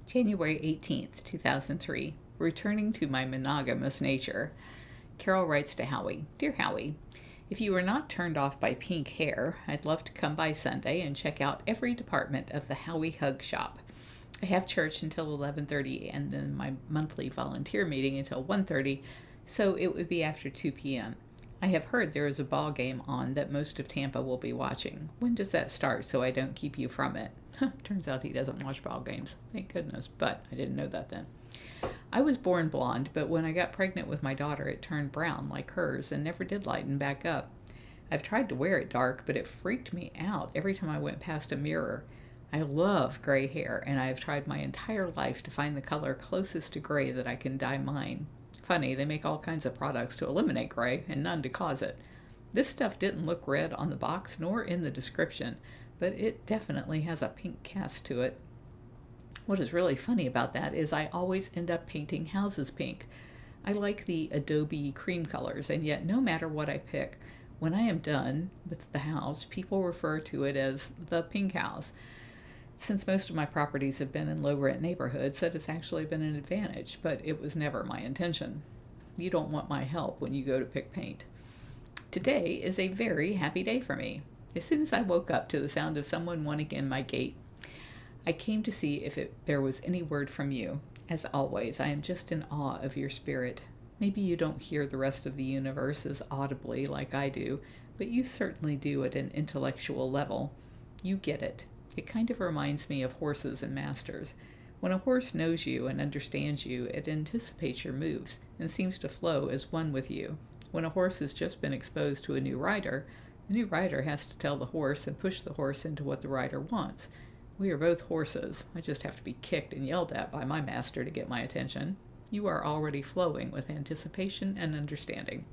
January 18th, 2003. Returning to my monogamous nature. Carole writes to Howie, Dear Howie, if you are not turned off by pink hair, I'd love to come by Sunday and check out every department of the Howie Hug Shop. I have church until 11:30 and then my monthly volunteer meeting until 1:30, so it would be after 2 p.m. I have heard there is a ball game on that most of Tampa will be watching. When does that start so I don't keep you from it? Turns out he doesn't watch ball games. Thank goodness, but I didn't know that then. I was born blonde, but when I got pregnant with my daughter, it turned brown like hers and never did lighten back up. I've tried to wear it dark, but it freaked me out every time I went past a mirror. I love gray hair, and I have tried my entire life to find the color closest to gray that I can dye mine. Funny, they make all kinds of products to eliminate gray and none to cause it. This stuff didn't look red on the box nor in the description, but it definitely has a pink cast to it. What is really funny about that is I always end up painting houses pink. I like the adobe cream colors, and yet no matter what I pick, when I am done with the house, people refer to it as the pink house. Since most of my properties have been in low-rent neighborhoods, that has actually been an advantage, but it was never my intention. You don't want my help when you go to pick paint. Today is a very happy day for me. As soon as I woke up to the sound of someone wanting in my gate, I came to see if there was any word from you. As always, I am just in awe of your spirit. Maybe you don't hear the rest of the universe as audibly like I do, but you certainly do at an intellectual level. You get it. It kind of reminds me of horses and masters. When a horse knows you and understands you, it anticipates your moves and seems to flow as one with you. When a horse has just been exposed to a new rider, the new rider has to tell the horse and push the horse into what the rider wants. We are both horses. I just have to be kicked and yelled at by my master to get my attention. You are already flowing with anticipation and understanding.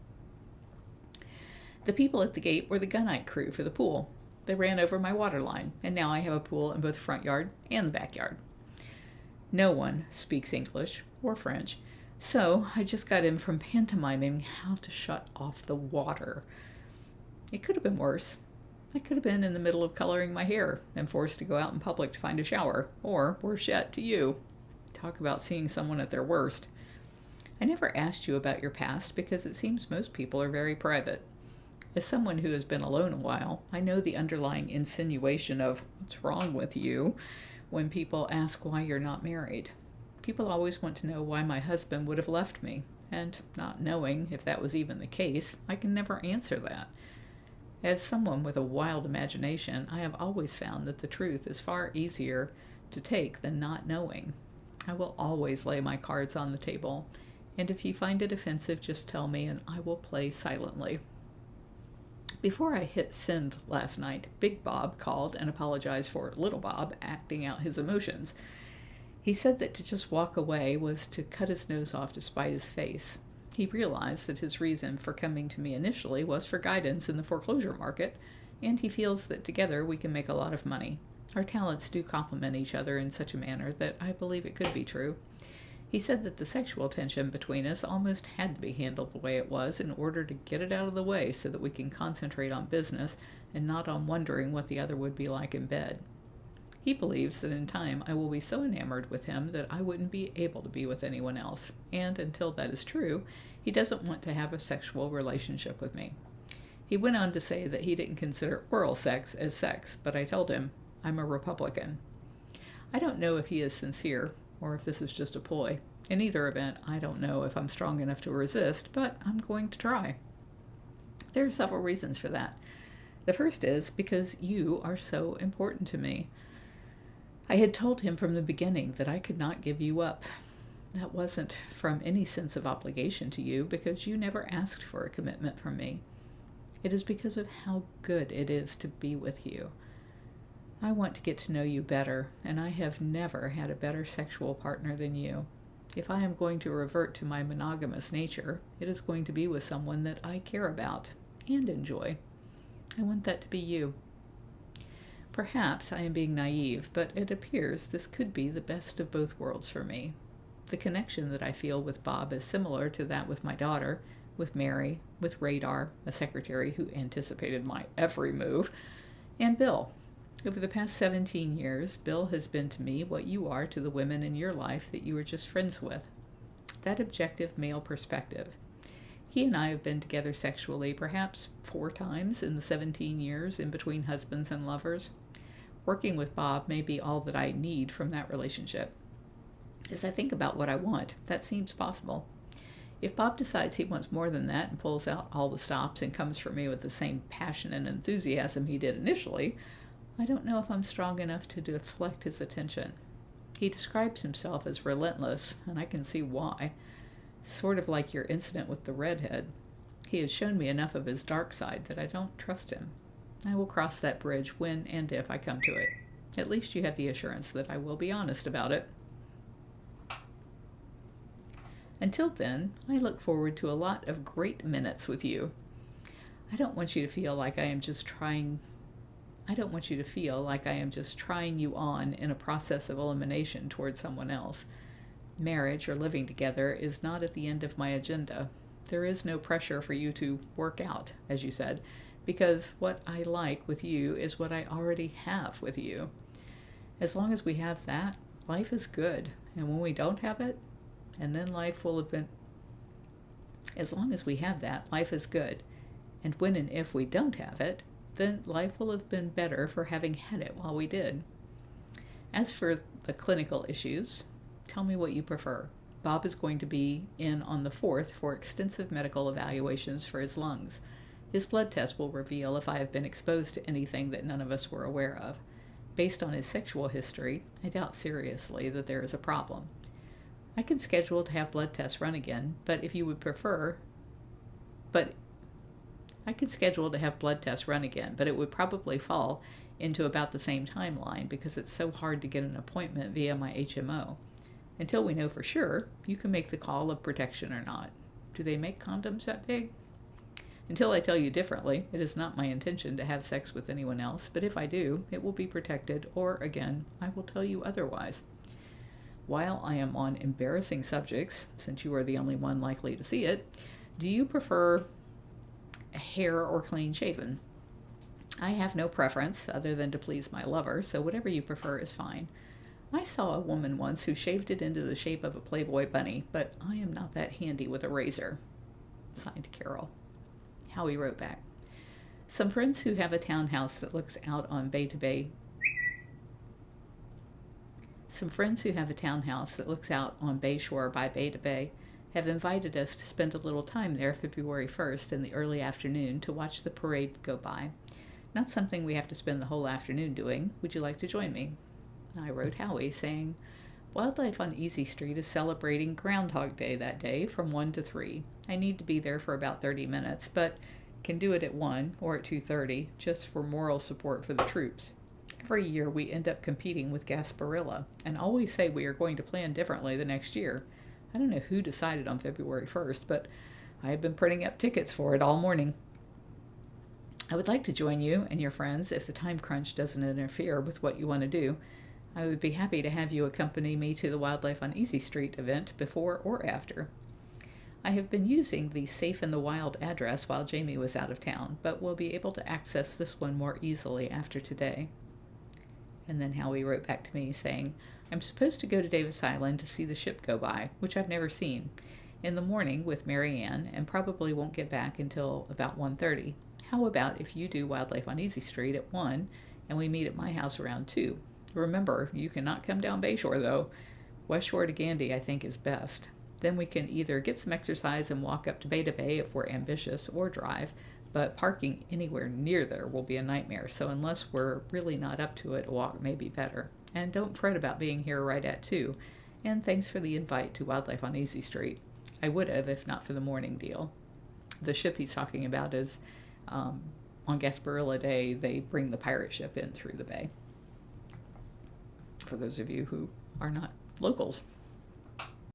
The people at the gate were the gunite crew for the pool. They ran over my water line, and now I have a pool in both the front yard and the backyard. No one speaks English or French, so I just got in from pantomiming how to shut off the water. It could have been worse. I could have been in the middle of coloring my hair and forced to go out in public to find a shower, or, worse yet, to you. Talk about seeing someone at their worst. I never asked you about your past because it seems most people are very private. As someone who has been alone a while, I know the underlying insinuation of, what's wrong with you, when people ask why you're not married. People always want to know why my husband would have left me, and not knowing if that was even the case, I can never answer that. As someone with a wild imagination, I have always found that the truth is far easier to take than not knowing. I will always lay my cards on the table, and if you find it offensive, just tell me and I will play silently. Before I hit send last night, Big Bob called and apologized for Little Bob acting out his emotions. He said that to just walk away was to cut his nose off to spite his face. He realized that his reason for coming to me initially was for guidance in the foreclosure market, and he feels that together we can make a lot of money. Our talents do complement each other in such a manner that I believe it could be true. He said that the sexual tension between us almost had to be handled the way it was in order to get it out of the way so that we can concentrate on business and not on wondering what the other would be like in bed. He believes that in time I will be so enamored with him that I wouldn't be able to be with anyone else, and until that is true, he doesn't want to have a sexual relationship with me. He went on to say that he didn't consider oral sex as sex, but I told him, I'm a Republican. I don't know if he is sincere, or if this is just a ploy. In either event, I don't know if I'm strong enough to resist, but I'm going to try. There are several reasons for that. The first is because you are so important to me. I had told him from the beginning that I could not give you up. That wasn't from any sense of obligation to you, because you never asked for a commitment from me. It is because of how good it is to be with you. I want to get to know you better, and I have never had a better sexual partner than you. If I am going to revert to my monogamous nature, it is going to be with someone that I care about and enjoy. I want that to be you. Perhaps I am being naive, but it appears this could be the best of both worlds for me. The connection that I feel with Bob is similar to that with my daughter, with Mary, with Radar, a secretary who anticipated my every move, and Bill. Over the past 17 years, Bill has been to me what you are to the women in your life that you were just friends with. That objective male perspective. He and I have been together sexually perhaps 4 times in the 17 years in between husbands and lovers. Working with Bob may be all that I need from that relationship. As I think about what I want, that seems possible. If Bob decides he wants more than that and pulls out all the stops and comes for me with the same passion and enthusiasm he did initially, I don't know if I'm strong enough to deflect his attention. He describes himself as relentless, and I can see why. Sort of like your incident with the redhead. He has shown me enough of his dark side that I don't trust him. I will cross that bridge when and if I come to it. At least you have the assurance that I will be honest about it. Until then, I look forward to a lot of great minutes with you. I don't want you to feel like I am just trying you on in a process of elimination toward someone else. Marriage or living together is not at the end of my agenda. There is no pressure for you to work out, as you said, because what I like with you is what I already have with you. As long as we have that, life is good. And when we don't have it, and then life will have been... As long as we have that, life is good. And when and if we don't have it, then life will have been better for having had it while we did. As for the clinical issues, tell me what you prefer. Bob is going to be in on the 4th for extensive medical evaluations for his lungs. His blood test will reveal if I have been exposed to anything that none of us were aware of. Based on his sexual history, I doubt seriously that there is a problem. I can schedule to have blood tests run again, but if you would prefer... I could schedule to have blood tests run again, but it would probably fall into about the same timeline because it's so hard to get an appointment via my HMO. Until we know for sure, you can make the call of protection or not. Do they make condoms that big? Until I tell you differently, it is not my intention to have sex with anyone else, but if I do, it will be protected, or again, I will tell you otherwise. While I am on embarrassing subjects, since you are the only one likely to see it, do you prefer hair or clean shaven? I have no preference other than to please my lover, so whatever you prefer is fine. I saw a woman once who shaved it into the shape of a Playboy bunny, but I am not that handy with a razor. Signed, Carole. Howie wrote back. Some friends who have a townhouse that looks out on Bay to Bay Shore by Bay to Bay have invited us to spend a little time there February 1st in the early afternoon to watch the parade go by. Not something we have to spend the whole afternoon doing. Would you like to join me? I wrote Howie saying, Wildlife on Easy Street is celebrating Groundhog Day that day from 1 to 3. I need to be there for about 30 minutes, but can do it at 1 or at 2:30 just for moral support for the troops. Every year we end up competing with Gasparilla and always say we are going to plan differently the next year. I don't know who decided on February 1st, but I have been printing up tickets for it all morning. I would like to join you and your friends if the time crunch doesn't interfere with what you want to do. I would be happy to have you accompany me to the Wildlife on Easy Street event before or after. I have been using the Safe in the Wild address while Jamie was out of town, but will be able to access this one more easily after today. And then Howie wrote back to me saying, I'm supposed to go to Davis Island to see the ship go by, which I've never seen, in the morning with Mary Ann, and probably won't get back until about 1:30. How about if you do Wildlife on Easy Street at 1, and we meet at my house around 2? Remember, you cannot come down Bayshore, though. West Shore to Gandy, I think, is best. Then we can either get some exercise and walk up to Bay if we're ambitious, or drive, but parking anywhere near there will be a nightmare, so unless we're really not up to it, a walk may be better. And don't fret about being here right at 2. And thanks for the invite to Wildlife on Easy Street. I would have if not for the morning deal. The ship he's talking about is, on Gasparilla Day, they bring the pirate ship in through the bay. For those of you who are not locals.